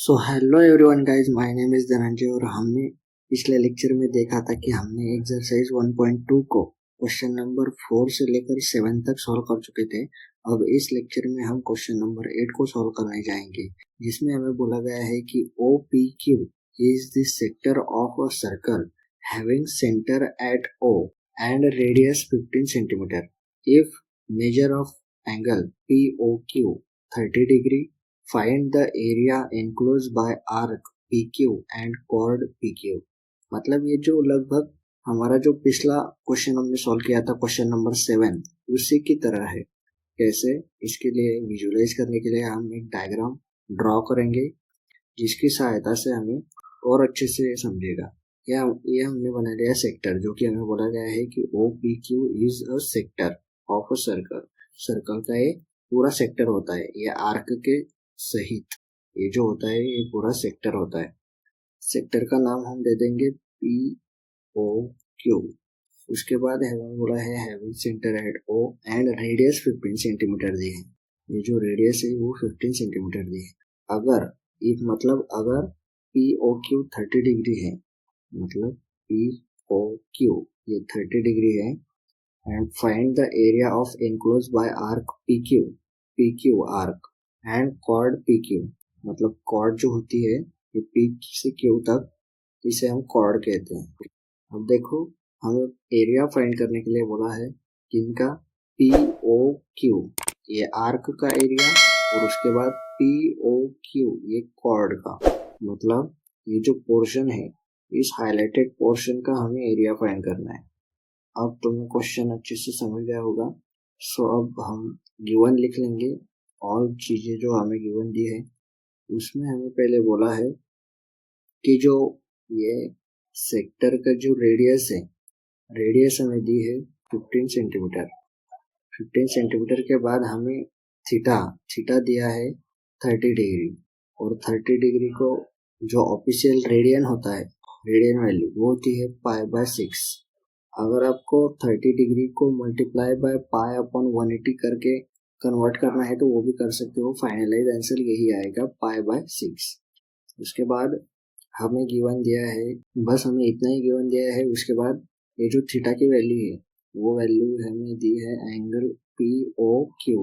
So hello everyone guys, my name is Dhananjay और हमने पिछले लेक्चर में देखा था कि हमने एक्सरसाइज 1.2 को क्वेश्चन नंबर 4 से लेकर 7 तक सॉल्व कर चुके थे। अब इस लेक्चर में हम क्वेश्चन नंबर 8 को सॉल्व करने जाएंगे, जिसमें हमें बोला गया है कि OPQ is the sector of a circle having centre at O and radius 15 centimetre if measure of angle POQ 30 degree, find the area enclose by arc PQ and chord PQ। मतलब ये जो लगभग हमारा जो पिछला क्वेश्चन हमने solve किया था क्वेश्चन नंबर 7 उसी की तरह है। कैसे? इसके लिए विजुलाइज करने के लिए हम एक डायग्राम ड्रॉ करेंगे, जिसकी सहायता से हमें और अच्छे से समझेगा। ये हमने बना लिया सेक्टर, जो कि हमें बोला गया है कि OPQ is a sector of a circle. Circle का ये पूरा सेक्टर होता है, ये आर्क के सहित ये जो होता है ये पूरा सेक्टर होता है। सेक्टर का नाम हम दे देंगे POQ। उसके बाद हमें बोला है having centre at O and radius 15 centimetre दी है। ये जो रेडियस है वो 15 सेंटीमीटर दी है। अगर मतलब अगर POQ 30 डिग्री है, मतलब POQ ये 30 डिग्री है, and find the area of enclose by arc PQ arc and chord PQ। मतलब कॉर्ड जो होती है ये P से Q तक, इसे हम कॉर्ड कहते हैं। अब देखो, हमें एरिया फाइंड करने के लिए बोला है कि इनका POQ ये आर्क का एरिया और उसके बाद POQ ये कॉर्ड का, मतलब ये जो पोर्शन है इस हाईलाइटेड पोर्शन का हमें एरिया फाइंड करना है। अब तुम्हें क्वेश्चन अच्छे से समझ गया होगा। सो अब हम गिवन लिख लेंगे। और चीजें जो हमें गिवन दी है उसमें हमें पहले बोला है कि जो ये सेक्टर का जो रेडियस है, रेडियस हमें दी है 15 सेंटीमीटर। 15 सेंटीमीटर के बाद हमें थीटा दिया है 30 डिग्री, और 30 डिग्री को जो ऑफिशियल रेडियन होता है, रेडियन वैल्यू वो होती है π/6। अगर आपको 30 डिग्री को मल्टीप्लाई बाय π/180 करके कन्वर्ट करना है तो वो भी कर सकते हो। फाइनलाइज आंसर यही आएगा π/6। उसके बाद हमें गिवन दिया है, बस हमें इतना ही गिवन दिया है। उसके बाद ये जो थीटा की वैल्यू है वो वैल्यू हमें दी है एंगल POQ,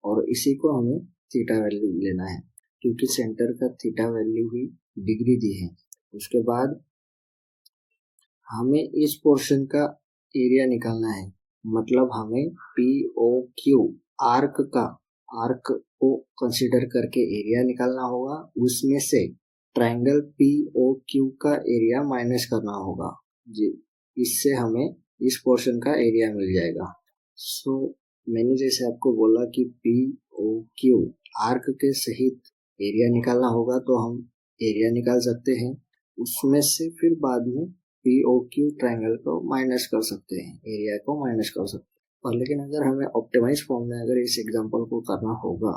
और इसी को हमें थीटा वैल्यू लेना है क्योंकि सेंटर का थीटा वैल्यू ही डिग्री दी है। उसके बाद हमें इस पोर्शन का एरिया निकालना है, मतलब हमें POQ आर्क को कंसीडर करके एरिया निकालना होगा। उसमें से ट्रायंगल POQ का एरिया माइनस करना होगा जी, इससे हमें इस पोर्शन का एरिया मिल जाएगा। सो मैंने जैसे आपको बोला कि POQ आर्क के सहित एरिया निकालना होगा, तो हम एरिया निकाल सकते हैं। उसमें से फिर बाद में POQ ट्रायंगल को माइनस कर सकते हैं, एरिया को माइनस कर सकते हैं। और लेकिन अगर हमें ऑप्टिमाइज फॉर्म में अगर इस एग्जांपल को करना होगा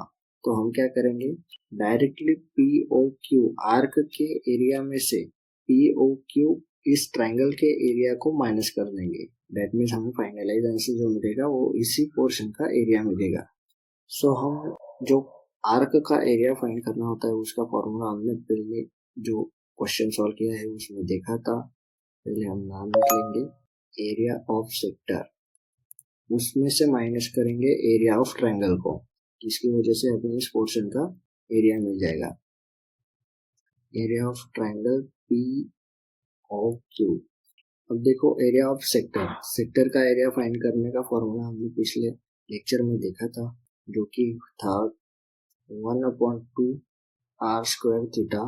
तो हम क्या करेंगे, डायरेक्टली POQ आर्क के एरिया में से POQ इस ट्रायंगल के एरिया को माइनस कर देंगे। दैट मीन्स हमें फाइनलाइज आंसर जो मिलेगा वो इसी पोर्शन का एरिया मिलेगा। सो हम जो आर्क का एरिया फाइंड करना होता है उसका फॉर्मूला हमने पहले जो क्वेश्चन सॉल्व किया है उसमें देखा था। पहले हम नाम लिख लेंगे एरिया ऑफ सेक्टर, उसमें से माइनस करेंगे एरिया ऑफ ट्रायंगल को, जिसकी वजह से हमें इस पोर्शन का एरिया मिल जाएगा। Area of triangle POQ। अब देखो एरिया ऑफ सेक्टर का एरिया फाइंड करने का फॉर्मूला हमने पिछले लेक्चर में देखा था, जो कि था 1/2 r² थीटा।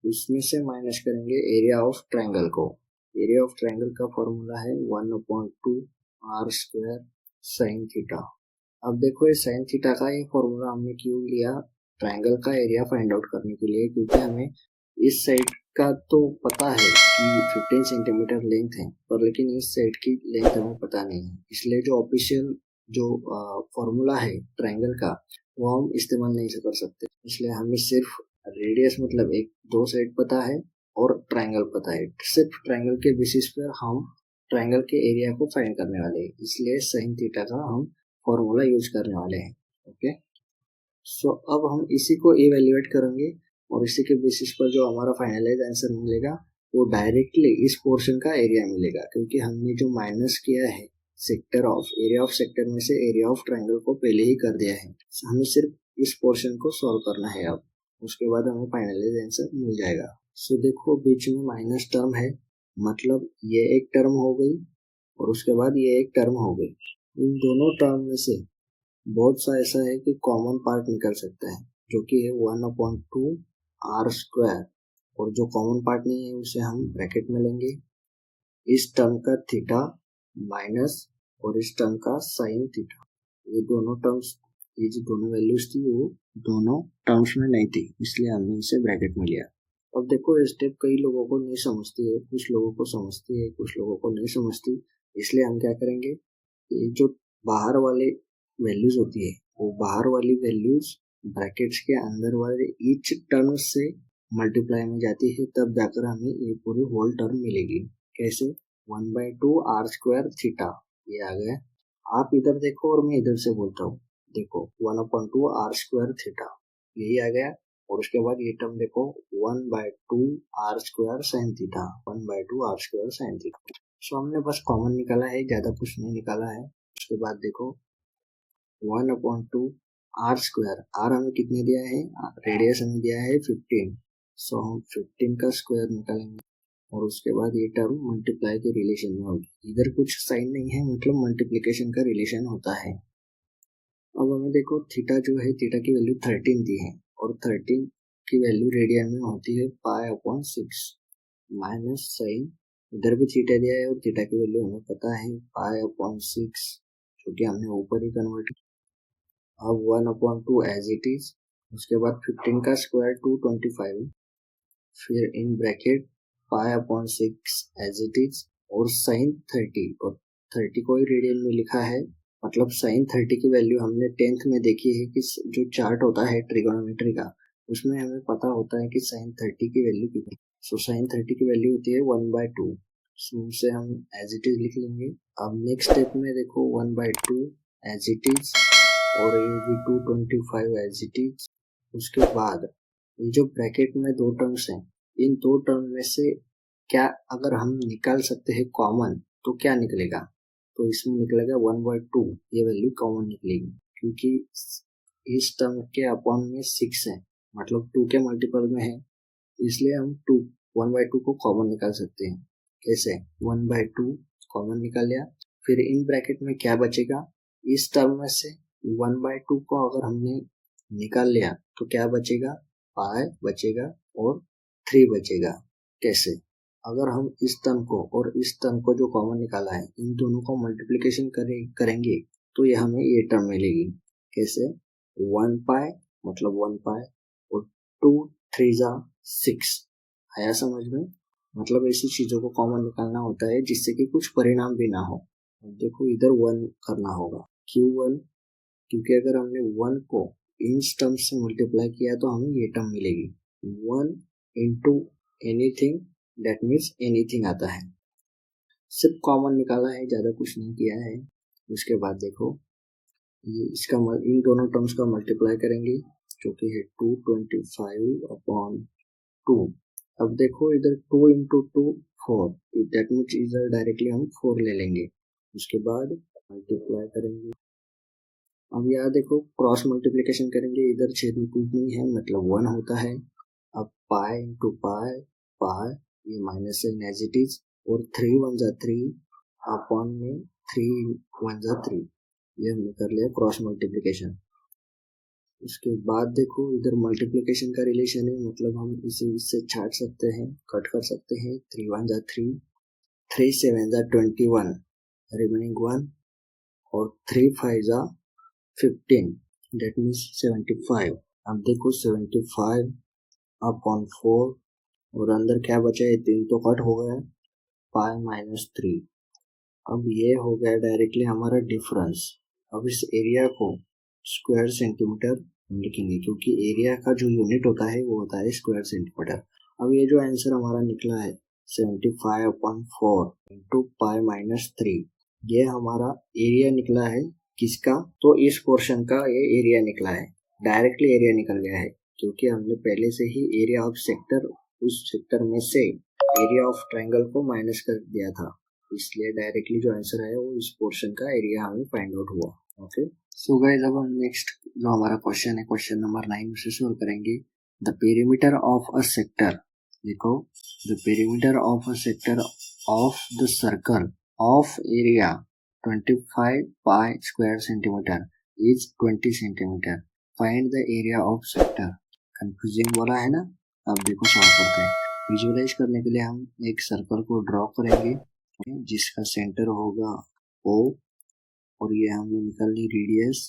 उसमें से माइनस करेंगे एरिया ऑफ ट्रायंगल को। एरिया ऑफ ट्रायंगल का फॉर्मूला है 1/2 r² sin थीटा। अब देखो ये sin थीटा का ये फॉर्मूला हमने क्यों लिया, ट्रायंगल का एरिया फाइंड आउट करने के लिए, क्योंकि हमें इस साइड का तो पता है कि 15 सेंटीमीटर लेंथ है, पर लेकिन इस साइड की लेंथ हमें पता नहीं है। इसलिए जो ऑफिशियल जो फॉर्मूला है ट्रायंगल का वो हम इस्तेमाल नहीं कर सकते। इसलिए हमें सिर्फ रेडियस मतलब एक दो साइड पता है और ट्रायंगल पता है। सिर्फ ट्रायंगल के बेसिस पर हम ट्रायंगल के एरिया को फाइंड करने वाले हैं, इसलिए sin थीटा का हम फॉर्मूला यूज करने वाले हैं। ओके, सो अब हम इसी को इवेल्युएट करेंगे और इसी के बेसिस पर जो हमारा फाइनलाइज आंसर मिलेगा वो डायरेक्टली इस पोर्शन का एरिया मिलेगा, क्योंकि हमने जो माइनस किया है एरिया ऑफ सेक्टर में से एरिया ऑफ ट्रायंगल को पहले ही कर दिया है। हमें सिर्फ इस पोर्शन को सॉल्व करना है अब, उसके बाद हमें फाइनलाइज आंसर मिल जाएगा। सो देखो बीच में माइनस टर्म है, मतलब ये एक टर्म हो गई और उसके बाद ये एक टर्म हो गई। इन दोनों टर्म में से बहुत सा ऐसा है कि कॉमन पार्ट निकल सकता है, जो कि है 1/2 आर स्क्वायर, और जो कॉमन पार्ट नहीं है उसे हम ब्रैकेट में लेंगे। इस टर्म का थीटा माइनस और इस टर्म का साइन थीटा, ये दोनों टर्म्स, ये जो दोनों वैल्यूज थी वो दोनों टर्म्स में नहीं थी, इसलिए हमने इसे ब्रैकेट में लिया। अब देखो ये स्टेप कई लोगों को नहीं समझती है, कुछ लोगों को समझती है, कुछ लोगों को नहीं समझती, इसलिए हम क्या करेंगे, ये जो बाहर वाले वैल्यूज होती है वो बाहर वाली वैल्यूज ब्रैकेट्स के अंदर वाले ईच टर्म से मल्टीप्लाई में जाती है, तब जाकर हमें ये पूरी होल टर्म मिलेगी। कैसे? 1/2 आर स्क्वायर थीटा, ये आ गया। आप इधर देखो और मैं इधर से बोलता हूँ, देखो 1/2 आर स्क्वायर थीटा, यही आ गया। और उसके बाद ये टर्म देखो 1/2 R square sine theta, 1/2 R square sine theta. So हमने बस कॉमन निकाला है, ज्यादा कुछ नहीं निकाला है। उसके बाद देखो 1/2 आर स्क्वायर, आर हमें कितने दिया है, रेडियस हमें दिया है 15, सो हम 15 का स्क्वायर निकालेंगे और उसके बाद ये टर्म मल्टीप्लाई के रिलेशन में होगी। इधर कुछ साइन नहीं है, मतलब मल्टीप्लिकेशन का रिलेशन होता है। अब हमें देखो थीटा जो है, थीटा की वैल्यू 13 दी है और 13 की वैल्यू रेडियन में होती है π/6 माइनस साइन, इधर भी थीटा दिया है और थीटा की वैल्यू हमें पता है π/6, जो कि हमने ऊपर ही कन्वर्ट। अब 1/2 एज इट इज, उसके बाद 15 का स्क्वायर 225, फिर in bracket π/6 as it is, और साइन 30, और 30 को ही रेडियन में लिखा है, मतलब साइन 30 की वैल्यू हमने 10th में देखी है कि जो चार्ट होता है ट्रिगोनोमेट्री का, उसमें हमें पता होता है कि साइन 30 की वैल्यू कितनी। सो साइन 30 की वैल्यू होती है 1/2, सो उसे हम एज इट इज लिख लेंगे। अब नेक्स्ट स्टेप में देखो 1/2 एज इट इज, और ये भी 225 एज इट इज। उसके बाद ये जो ब्रैकेट में दो टर्म्स हैं, इन दो टर्म में से क्या अगर हम निकाल सकते हैं कॉमन, तो क्या निकलेगा, तो इसमें निकलेगा 1/2, ये वैल्यू कॉमन निकलेगी, क्योंकि इस टर्म के अपॉन में 6 है, मतलब 2 के मल्टीपल में है, इसलिए हम 1/2 को कॉमन निकाल सकते हैं। कैसे? 1/2 कॉमन निकाल लिया, फिर इन ब्रैकेट में क्या बचेगा, इस टर्म में से 1/2 को अगर हमने निकाल लिया तो क्या बचेगा, पाई बचेगा और 3 बचेगा। कैसे? अगर हम इस टर्म को और इस टर्म को जो कॉमन निकाला है, इन दोनों को मल्टीप्लिकेशन करेंगे तो ये हमें ये टर्म मिलेगी। कैसे? 1 पाई मतलब 1 पाई और 2 3 6, आया समझ में? मतलब ऐसी चीजों को कॉमन निकालना होता है जिससे कि कुछ परिणाम भी ना हो। देखो इधर 1 करना होगा, क्यों 1? क्योंकि अगर हमने 1 को इन टर्म से मल्टीप्लाई किया तो हमें ये टर्म मिलेगी, 1 into anything, that means anything आता है। सिर्फ कॉमन निकाला है, ज्यादा कुछ नहीं किया है। उसके बाद देखो ये इसका इन दोनों टर्म्स का मल्टीप्लाई करेंगे, जो कि है 225/2। अब देखो इधर 2 इंटू 2 4, दैट मीन्स इधर डायरेक्टली हम 4 ले लेंगे, उसके बाद मल्टीप्लाई करेंगे। अब यहाँ देखो क्रॉस मल्टीप्लिकेशन करेंगे, इधर छेद में कुछ नहीं है, मतलब 1 होता है। अब पाई इंटू पाई, पाई ये minus sine as it is, और 3 1 जा 3 अपॉन में 3 1 जा 3, ये हमने कर लिया क्रॉस मल्टीप्लिकेशन। उसके बाद देखो इधर मल्टीप्लिकेशन का रिलेशन है, मतलब हम इसे इससे छाट सकते हैं, कट कर सकते हैं। 3 1 जा 3, 3 7 जा 21, रिमेनिंग 1, और 3 5 जा 15, that means 75। अब देखो 75 अपॉन 4, और अंदर क्या बचा है, 3 तो कट हो गया, π-3। अब ये हो गया डायरेक्टली हमारा डिफरेंस। अब इस एरिया को स्क्वायर सेंटीमीटर लिखेंगे, क्योंकि एरिया का जो यूनिट होता है वो होता है स्क्वायर सेंटीमीटर। अब ये जो आंसर हमारा निकला है 75/4 इंटू π-3, ये हमारा एरिया निकला है किसका, तो इस पोर्शन का ये एरिया निकला है, डायरेक्टली एरिया निकल गया है, क्योंकि हमने पहले से ही एरिया ऑफ सेक्टर उस सेक्टर में से एरिया ऑफ ट्रायंगल को माइनस कर दिया था, इसलिए डायरेक्टली जो आंसर है वो इस पोर्शन का एरिया हमें फाइंड आउट हुआ। ओके, सो गाइस अब हम नेक्स्ट जो हमारा क्वेश्चन है क्वेश्चन नंबर 9 उसे सोल्व करेंगे। The perimeter of a sector, देखो the perimeter of a sector of the circle of area 25 pi square centimetre is 20 centimetre, find the area of sector. Confusing बोला है ना, अब देखो सॉल्व करते हैं। विजुअलाइज करने के लिए हम एक सर्कल को ड्रॉ करेंगे जिसका सेंटर होगा O, और ये हमने निकाल ली रेडियस।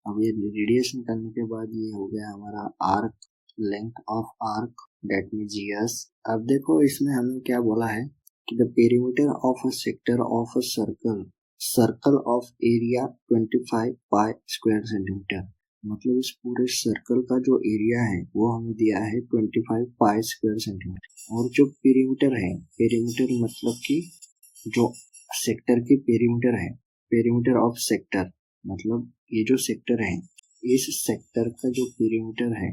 अब ये रेडियस निकालने के बाद ये हो गया हमारा arc, length of arc that means S. अब देखो इसमें हमें क्या बोला है कि the perimeter of a sector of a circle of area 25 pi square centimetre, मतलब इस पूरे सर्कल का जो एरिया है वो हमें दिया है 25 पाई स्क्वायर सेंटीमीटर। और जो पेरीमीटर है, पेरीमीटर मतलब कि जो सेक्टर की पेरीमीटर है, पेरीमीटर ऑफ सेक्टर मतलब ये जो सेक्टर है इस सेक्टर का जो पेरीमीटर है,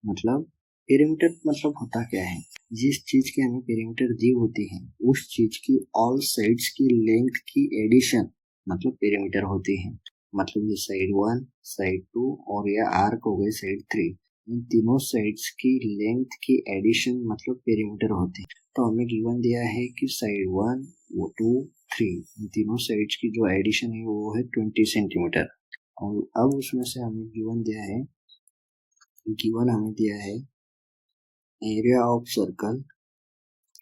मतलब पेरीमीटर मतलब होता क्या है, जिस चीज की हमें पेरीमीटर दी होती है उस चीज की ऑल साइड्स की लेंथ की एडिशन मतलब पेरीमीटर होती है। मतलब ये साइड 1, साइड 2 और ये आर्क हो गई साइड 3, इन तीनों साइड्स की लेंथ की एडिशन मतलब पेरीमीटर होती है। तो हमें गिवन दिया है कि साइड 1 वो 2 3 इन तीनों साइड्स की जो एडिशन है वो है 20 सेंटीमीटर। और अब उसमें से हमें हमें दिया है एरिया ऑफ सर्कल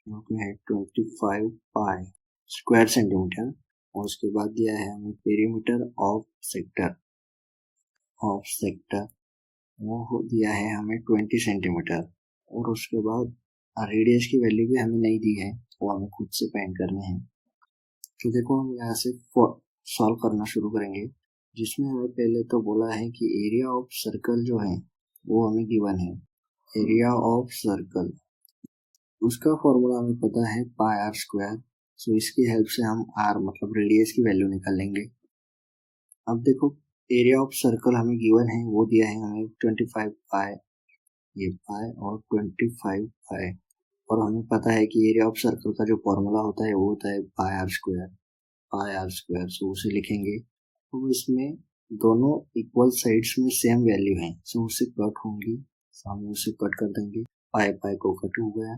जो कि है 25 पाई स्क्वायर सेंटीमीटर, और उसके बाद दिया है हमें पेरीमीटर ऑफ सेक्टर वो दिया है हमें 20 सेंटीमीटर, और उसके बाद रेडियस की वैल्यू भी हमें नहीं दी है, वो हमें खुद से फाइंड करनी है। तो देखो हम यहाँ से सॉल्व करना शुरू करेंगे, जिसमें हमें पहले तो बोला है कि एरिया ऑफ सर्कल जो है वो हमें गिवन है। एरिया ऑफ सर्कल उसका फॉर्मूला हमें पता है पाई आर स्क्वायर, सो इसकी हेल्प से हम आर मतलब रेडियस की वैल्यू निकाल लेंगे। अब देखो एरिया ऑफ सर्कल हमें गिवन है, वो दिया है हमें 25 पाई, ये पाई और 25 पाई, और हमें पता है कि एरिया ऑफ सर्कल का जो फॉर्मूला होता है वो होता है पाई आर स्क्वायर, सो उसे लिखेंगे। तो इसमें दोनों इक्वल साइड्स में सेम वैल्यू है, सो उसे कट होंगी, सामने उसे कट कर देंगे, पाई पाई को कट हो गया।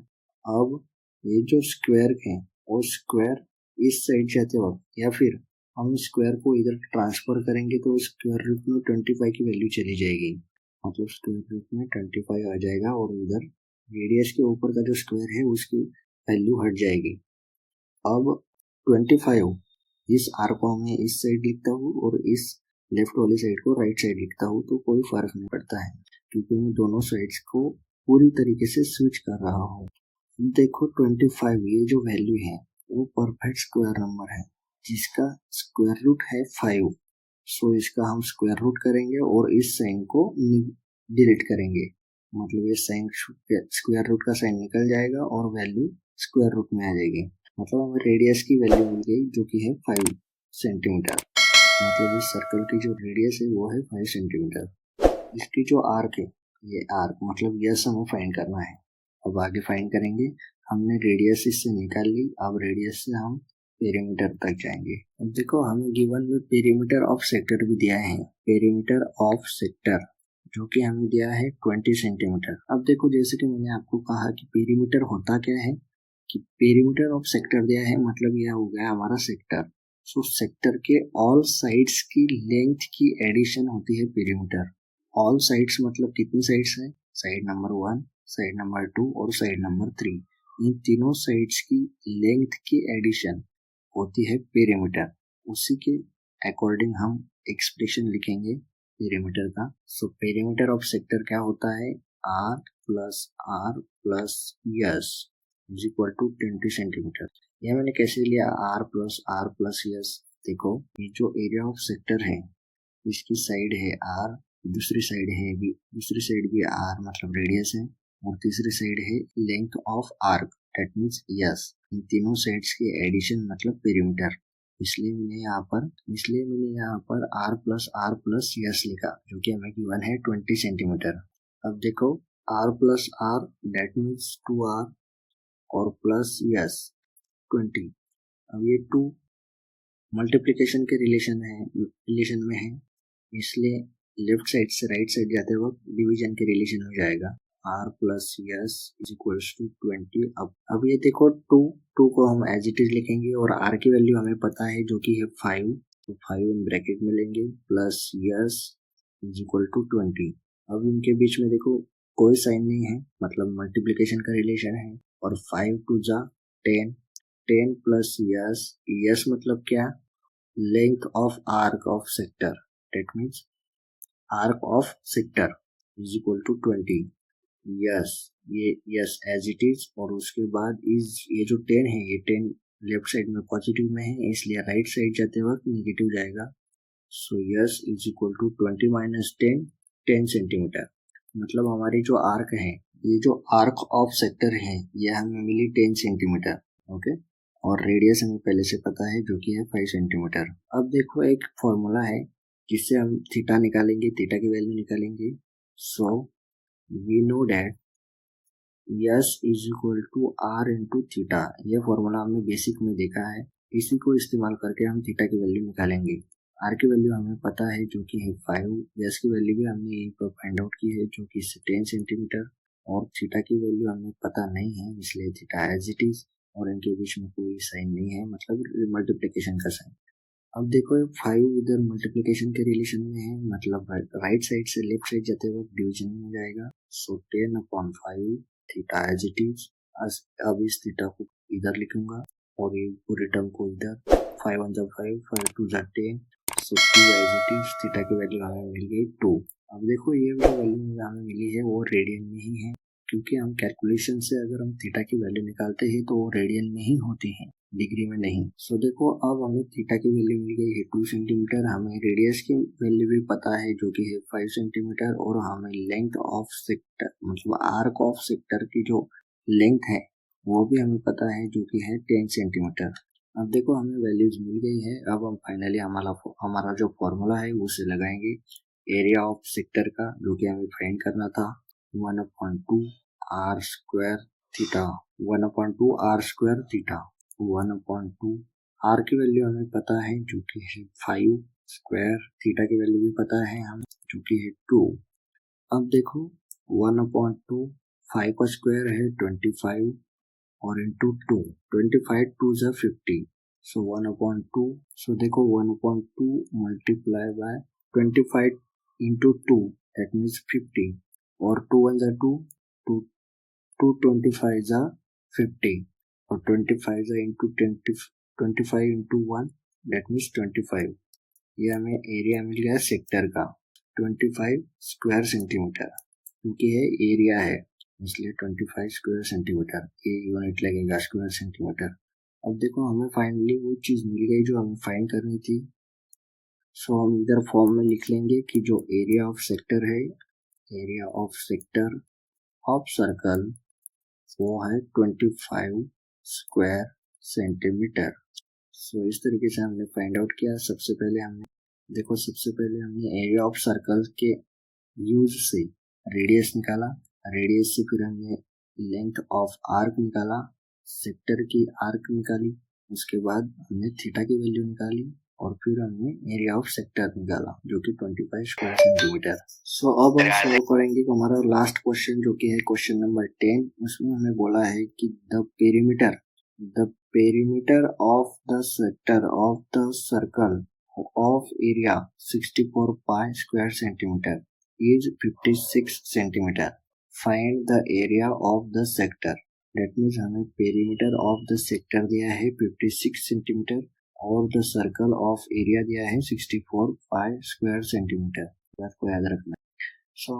अब ये जो स्क्वायर है वो स्क्वायर इस साइड जाते वक्त या फिर हम स्क्वायर को इधर ट्रांसफर करेंगे तो स्क्वायर रूट में 25 की वैल्यू चली जाएगी, मतलब स्क्वायर रूट में 25 आ जाएगा, और इधर रेडियस के ऊपर का जो स्क्वायर है उसकी वैल्यू हट जाएगी। अब 25 इस आर को मैं इस साइड लिखता हूँ और इस लेफ्ट वाली साइड को राइट साइड लिखता हूँ, तो कोई फर्क नहीं पड़ता है क्योंकि मैं दोनों साइड्स को पूरी तरीके से स्विच कर रहा हूँ। देखो 25 ये जो वैल्यू है वो परफेक्ट स्क्वायर नंबर है जिसका स्क्वायर रूट है 5, सो इसका हम स्क्वायर रूट करेंगे और इस साइन को डिलीट करेंगे, मतलब ये साइन स्क्वायर रूट का साइन निकल जाएगा और वैल्यू स्क्वायर रूट में आ जाएगी। मतलब हमें रेडियस की वैल्यू मिल गई जो कि है 5 सेंटीमीटर, मतलब इस सर्कल की जो रेडियस है वो है 5 सेंटीमीटर। इसकी जो आर्क है ये आर्क मतलब यस हमें फाइंड करना है। अब आगे फाइंड करेंगे, हमने रेडियस इससे निकाल ली, अब रेडियस से हम पेरीमीटर तक जाएंगे। अब देखो हमें गिवन में पेरीमीटर ऑफ सेक्टर भी दिया है, पेरीमीटर ऑफ सेक्टर जो कि हमें दिया है 20 सेंटीमीटर। अब देखो जैसे कि मैंने आपको कहा कि पेरीमीटर होता क्या है, कि पेरीमीटर ऑफ सेक्टर दिया है मतलब यह हो गया हमारा सेक्टर, सो सेक्टर के ऑल साइड्स की लेंथ की एडिशन होती है पेरीमीटर। ऑल साइड्स मतलब कितनी साइड्स है, साइड नंबर 1, साइड नंबर 2 और साइड नंबर 3, इन तीनों साइड्स की लेंथ की एडिशन होती है पेरीमीटर। उसी के अकॉर्डिंग हम एक्सप्रेशन लिखेंगे पेरीमीटर का। सो पेरीमीटर ऑफ सेक्टर क्या होता है, R plus S is equal to 20 centimetre. यह मैंने कैसे लिया आर प्लस यस, देखो ये जो एरिया ऑफ सेक्टर है इसकी साइड है आर, दूसरी साइड भी आर मतलब रेडियस है, और तीसरी साइड है length of arc that means yes, इन तीनों साइड्स की एडिशन मतलब पेरीमीटर। इसलिए मैंने यहाँ पर आर प्लस यस लिखा जो कि हमें गिवन है 20 सेंटीमीटर। अब देखो r plus r, that means 2r, और प्लस यस 20। अब ये 2 मल्टीप्लिकेशन के रिलेशन में है, इसलिए लेफ्ट साइड से राइट साइड जाते वक्त डिवीजन के रिलेशन में जाएगा। r plus S is equals to 20। अब ये देखो 2 को हम एज इट इज लिखेंगे और r की वैल्यू हमें पता है जो कि है 5, तो 5 इन ब्रैकेट में लेंगे plus S is equal to 20। अब इनके बीच में देखो कोई साइन नहीं है, मतलब मल्टीप्लिकेशन का रिलेशन है, और 5 टू जा 10, 10 प्लस यस, यस मतलब क्या, length of arc of sector, that means arc of sector is equal to 20। S, ये यस एज इट इज, और उसके बाद इज, ये जो 10 है ये 10 लेफ्ट साइड में पॉजिटिव में है, इसलिए राइट साइड जाते वक्त नेगेटिव जाएगा। So S is equal to 20 minus 10, 10 centimetre. मतलब हमारी जो आर्क है, ये जो आर्क ऑफ सेक्टर है ये हमें मिली 10 सेंटीमीटर, ओके। और रेडियस हमें पहले से पता है जो कि है 5 सेंटीमीटर। अब देखो एक फॉर्मूला है जिससे हम थीटा निकालेंगे, थीटा की वैल्यू निकालेंगे। So we know that S is equal to R into theta, ये फॉर्मूला हमने बेसिक में देखा है, इसी को इस्तेमाल करके हम थीटा की वैल्यू निकालेंगे। आर की वैल्यू हमें पता है जो कि है 5, यस की वैल्यू भी हमने यहीं पर फाइंड आउट की है जो कि 10 सेंटीमीटर, और थीटा की वैल्यू हमें पता नहीं है, इसलिए थीटा एज इट इज, और इनके बीच में कोई साइन नहीं है, मतलब मल्टीप्लिकेशन का साइन। अब देखो 5 इधर मल्टीप्लिकेशन के रिलेशन में है, मतलब राइट साइड से लेफ्ट साइड जाते वक्त डिवीजन में जाएगा। सो 10/5 थीटा एज इट इज। अब इस थीटा को इधर लिखूंगा और ये पूरे टर्म को इधर, 5 1 5, 5 2 10, so 2 as it is. Theta की वैल्यू हमें मिल गई 2। अब देखो ये जो वैल्यू हमें मिली है वो रेडियन में ही है, क्योंकि हम कैलकुलेशन से अगर हम थीटा की वैल्यू निकालते हैं तो वो रेडियन में ही होती है, डिग्री में नहीं। सो देखो अब हमें थीटा की वैल्यू मिल गई है 2 सेंटीमीटर, हमें रेडियस की वैल्यू भी पता है जो कि है 5 सेंटीमीटर, और हमें लेंथ ऑफ सेक्टर, मतलब आर्क ऑफ सेक्टर की जो लेंथ है वो भी हमें पता है जो कि है 10 सेंटीमीटर। अब देखो हमें वैल्यूज मिल गई है, अब हम फाइनली हमारा जो फॉर्मूला है उसे लगाएंगे एरिया ऑफ सेक्टर का, जो कि हमें फाइंड करना था 1/2 R square theta, 1/2 R square theta, 1/2 R की वैल्यू हमें पता है जो कि है 5 स्क्वायर, थीटा की वैल्यू भी पता है हम जो कि है 2। अब देखो 1/2, 5 का स्क्वायर है 25, और इंटू 2, 25 2 जा 50, सो 1/2। सो देखो 1/2 multiply by 25 into 2, that means 50, और 2 1 जा 2, 2 2 25 जा 50, और 25 जा इंटू 25 इंटू 1, दैट मीन्स 25। ये हमें एरिया मिल गया सेक्टर का 25 स्क्वायर सेंटीमीटर, क्योंकि ये एरिया है इसलिए 25 स्क्वायर सेंटीमीटर, ये यूनिट लगेगा स्क्वायर सेंटीमीटर। अब देखो हमें फाइनली वो चीज मिल गई जो हमें फाइंड करनी थी। सो हम इधर फॉर्म में लिख लेंगे कि जो एरिया ऑफ सेक्टर है, area of sector of circle, वो है 25 स्क्वायर सेंटीमीटर। सो इस तरीके से हमने फाइंड आउट किया। सबसे पहले हमने एरिया ऑफ सर्कल के यूज से रेडियस निकाला, रेडियस से फिर हमने लेंथ ऑफ आर्क निकाला, सेक्टर की आर्क निकाली, उसके बाद हमने थीटा की वैल्यू निकाली, और फिर हमने एरिया ऑफ सेक्टर निकाला जो कि 25 स्क्वायर सेंटीमीटर। सो अब हम सॉल्व करेंगे हमारा लास्ट क्वेश्चन जो कि है क्वेश्चन नंबर 10। उसमें हमें बोला है कि the perimeter of the sector of the circle of area 64 pi square centimeter is 56 centimeter. Find the area of the sector. That means हमें perimeter of the sector दिया है 56 सेंटीमीटर, और the circle of area दिया है 64 pi square centimeter। बात को याद रखना। So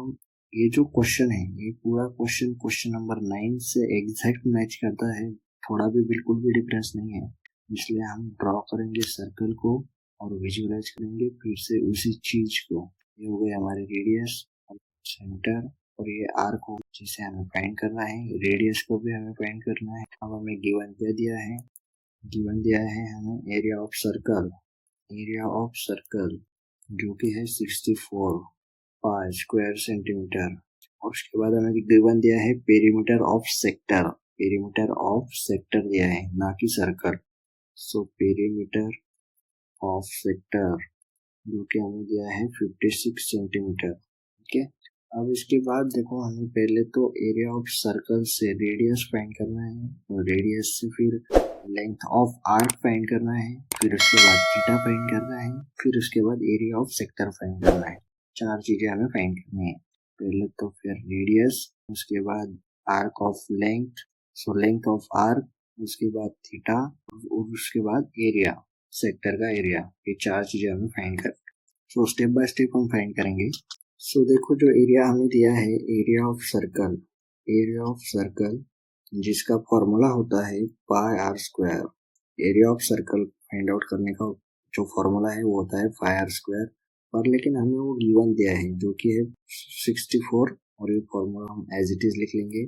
ये जो क्वेश्चन है, ये पूरा क्वेश्चन नंबर 9 से एग्जैक्ट मैच करता है, थोड़ा भी बिल्कुल भी डिफरेंस नहीं है। इसलिए हम ड्रॉ करेंगे सर्कल को और विजुअलाइज करेंगे फिर से उसी चीज को। ये हो गए हमारे रेडियस, सेंटर, और ये आर्क को जिसे हमें फाइंड करना है, रेडियस को भी हमें फाइंड करना है। अब हमें गिवन दिया है हमें एरिया ऑफ सर्कल जो कि है 64 पाई स्क्वायर सेंटीमीटर। और उसके बाद हमें गिवन दिया है perimeter of sector, perimeter of sector दिया है ना कि circle. So perimeter of sector जो कि हमें दिया है 56 सेंटीमीटर। ठीक है, अब इसके बाद देखो हमें पहले तो एरिया ऑफ सर्कल से रेडियस फाइंड करना है, और रेडियस से फिर लेंथ ऑफ आर्क फाइंड करना है, फिर उसके बाद थीटा फाइंड करना है, फिर उसके बाद एरिया ऑफ सेक्टर फाइंड करना है। चार चीजें हमें फाइंड करनी है। पहले तो फिर रेडियस, उसके बाद arc of length, so length of arc, उसके बाद थीटा, और उसके बाद एरिया, सेक्टर का एरिया। ये चार चीजें हमें फाइंड कर, सो स्टेप बाय स्टेप हम फाइंड करेंगे। सो देखो जो एरिया हमें दिया है, area of circle, area of circle जिसका फॉर्मूला होता है pi R square. Area of circle find out करने का जो फॉर्मूला है वो होता है पाई आर स्क्वायर, पर लेकिन हमें वो गिवन दिया है जो कि है 64, और ये फॉर्मूला हम एज इट इज लिख लेंगे।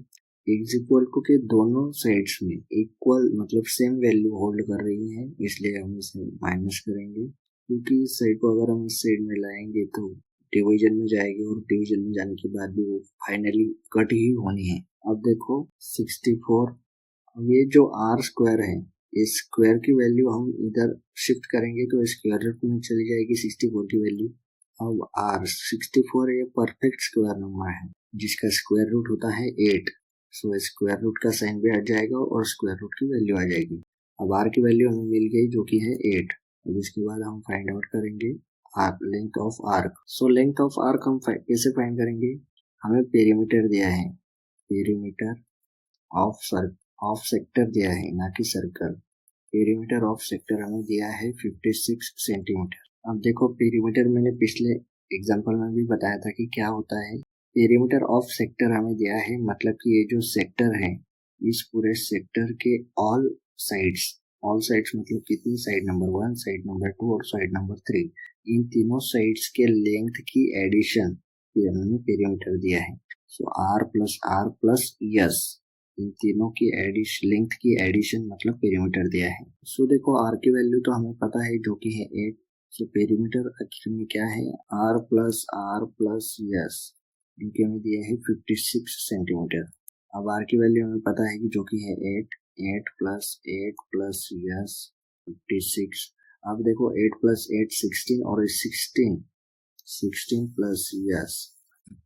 इज इक्वल टू के दोनों साइड्स में इक्वल मतलब सेम वैल्यू होल्ड कर रही है, इसलिए हम इसे माइनस करेंगे, क्योंकि इस साइड को अगर हम इस साइड में लाएंगे तो डिवीजन में जाएगी, और डिवीजन में जाने के बाद भी वो फाइनली कट ही होनी है। अब देखो 64, अब ये जो आर स्क्वायर है, इस स्क्वायर की वैल्यू हम इधर शिफ्ट करेंगे तो स्क्वायर रूट में चली जाएगी 64 की वैल्यू। अब आर 64 ये परफेक्ट स्क्वायर नंबर है जिसका स्क्वायर रूट होता है 8, सो स्क्वायर रूट का साइन भी हट जाएगा और स्क्वायर रूट की वैल्यू आ जाएगी। अब आर की वैल्यू हमें मिल गई जो कि है 8। अब इसके बाद हम फाइंड आउट करेंगे arc, length of arc. So length of arc हम कैसे फाइंड करेंगे, हमें पेरीमीटर दिया है, पेरीमीटर ऑफ सेक्टर दिया है ना कि सर्कल। पेरीमीटर ऑफ सेक्टर हमें दिया है 56 सेंटीमीटर। अब देखो पेरीमीटर मैंने पिछले एग्जांपल में भी बताया था कि क्या होता है। पेरीमीटर ऑफ सेक्टर हमें दिया है मतलब कि ये जो सेक्टर है, इस पूरे सेक्टर के ऑल साइड्स, ऑल साइड्स मतलब कितनी, साइड नंबर 1, साइड नंबर 2 और साइड नंबर 3, इन तीनों साइड्स के लेंथ की एडिशन ये हमने पेरीमीटर दिया है। सो आर प्लस यस, इन तीनों की एडिशन, लेंथ की एडिशन मतलब पेरीमीटर दिया है। सो देखो आर की वैल्यू तो हमें पता है जो कि है 8। सो पेरीमीटर आखिर में क्या है, आर प्लस यस, इनके हमें दिया है 56 सेंटीमीटर। अब आर की वैल्यू हमें पता है कि जो कि है 8, 8 प्लस यस 56। अब देखो 8 प्लस 8 16, और 16 प्लस यस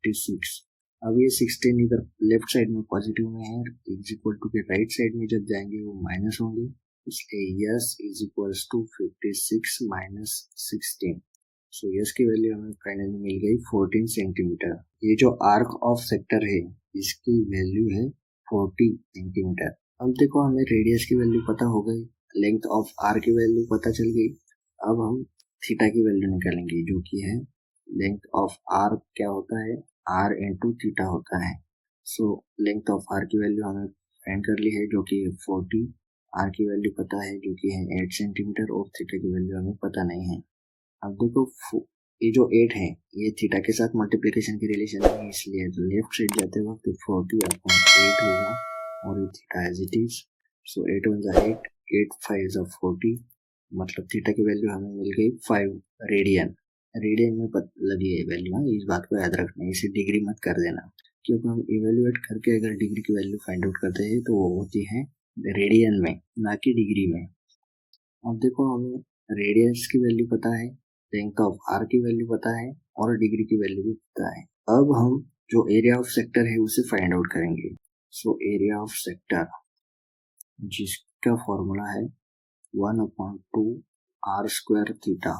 56। अब ये 16 इधर लेफ्ट साइड में पॉजिटिव में है, इज इक्वल टू के राइट साइड में जब जाएंगे वो माइनस होंगे, इसलिए S is equals to 56 minus 16। So S की वैल्यू हमें फाइनली मिल गई 14 सेंटीमीटर। ये जो आर्क ऑफ सेक्टर है इसकी वैल्यू है 40 सेंटीमीटर। अब देखो हमें रेडियस की वैल्यू पता हो गई, लेंथ ऑफ आर की वैल्यू पता चल गई। अब हम थीटा की वैल्यू निकालेंगे जो कि है लेंथ ऑफ आर क्या होता है, आर इंटू थीटा होता है। सो लेंथ ऑफ आर की वैल्यू हमें फाइंड कर ली है जो कि 40, आर की वैल्यू पता है जो कि है 8 सेंटीमीटर, और थीटा की वैल्यू हमें पता नहीं है। अब देखो ये जो 8 है ये थीटा के साथ मल्टीप्लिकेशन की रिलेशन है, इसलिए लेफ्ट साइड जाते वक्त 40 अपॉन 8 होगा, और ये थीटा एज इट इज। सो 8 1 जा 8, 8 5 जा 40, मतलब थीटा की वैल्यू हमें मिल गई 5 रेडियन। रेडियन में लगी है वैल्यू, इस बात को याद रखना, इसे डिग्री मत कर देना, क्योंकि हम इवेल्युएट करके अगर डिग्री की वैल्यू फाइंड आउट करते हैं तो वो होती है रेडियन में, ना कि डिग्री में। अब देखो हमें रेडियस की वैल्यू पता है, लेंथ ऑफ आर की वैल्यू पता है, और डिग्री की वैल्यू भी पता है। अब हम जो एरिया ऑफ सेक्टर है उसे फाइंड आउट करेंगे। सो एरिया ऑफ सेक्टर जिसका फॉर्मूला है 1/2 आर स्क्वायर थीटा।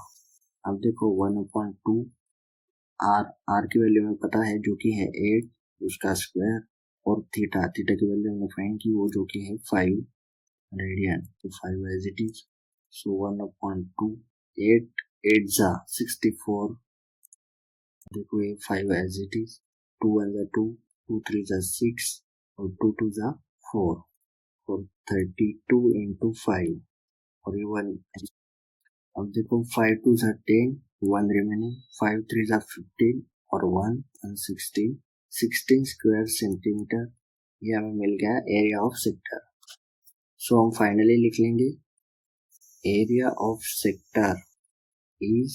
अब देखो 1/2 आर की वैल्यू हमें पता है जो कि है 8, उसका स्क्वायर, और थीटा की वैल्यू हमने फाइंड की वो जो कि है 5 रेडियन, तो 5 एज इट इज। सो 1/2, 8 8 जा 64, देखो ये 5 एज इट इज, 2 1 जा 2, 2 3 जा 6, और 2 2 जा 4, और 32 इंटू 5, और ये 1। अब देखो 5 2 जा 10, 1 रिमेनिंग, 5 3 जा 15, और 1 16, 16 स्क्वायर सेंटीमीटर, ये हमें मिल गया एरिया ऑफ सेक्टर। सो हम फाइनली लिख लेंगे area of sector is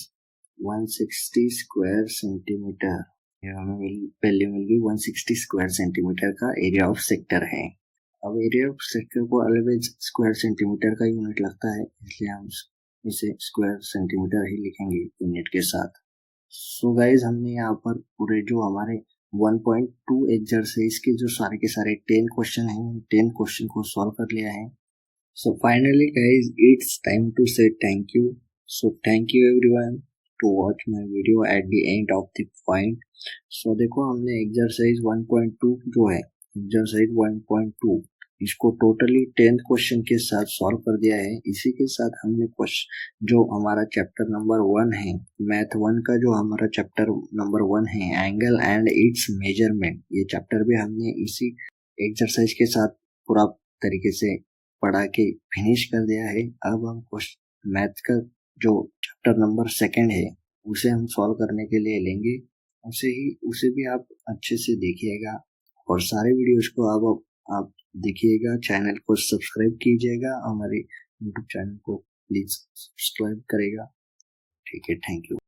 160 square centimeter। हमें पहले मिल गई 160 स्क्वायर सेंटीमीटर का एरिया ऑफ सेक्टर है। अब एरिया ऑफ सेक्टर को ऑलवेज स्क्वायर सेंटीमीटर का यूनिट लगता है, इसलिए हम इसे स्क्वायर सेंटीमीटर ही लिखेंगे यूनिट के साथ। सो गाइज हमने यहाँ पर पूरे जो हमारे 1.2 एक्सरसाइज के जो सारे के सारे 10 क्वेश्चन हैं, 10 क्वेश्चन को सॉल्व कर लिया है। So finally guys it's time to say thank you. So thank you everyone to watch my video at the end of the point. So देखो हमने एक्सरसाइज 1.2 जो है, एक्सरसाइज 1.2 इसको टोटली 10 क्वेश्चन के साथ सॉल्व कर दिया है। इसी के साथ हमने क्वेश्चन जो हमारा चैप्टर नंबर 1 है, मैथ 1 का जो हमारा चैप्टर नंबर 1 है, एंगल एंड इट्स मेजरमेंट, ये चैप्टर भी हमने इसी एक्सरसाइज के साथ पूरा तरीके से पढ़ा के फिनिश कर दिया है। अब हम मैथ का जो चैप्टर नंबर 2 है उसे हम सॉल्व करने के लिए लेंगे। उसे भी आप अच्छे से देखिएगा और सारे वीडियोस को आप देखिएगा। चैनल को सब्सक्राइब कीजिएगा, हमारे यूट्यूब चैनल को प्लीज सब्सक्राइब करेगा। ठीक है, थैंक यू।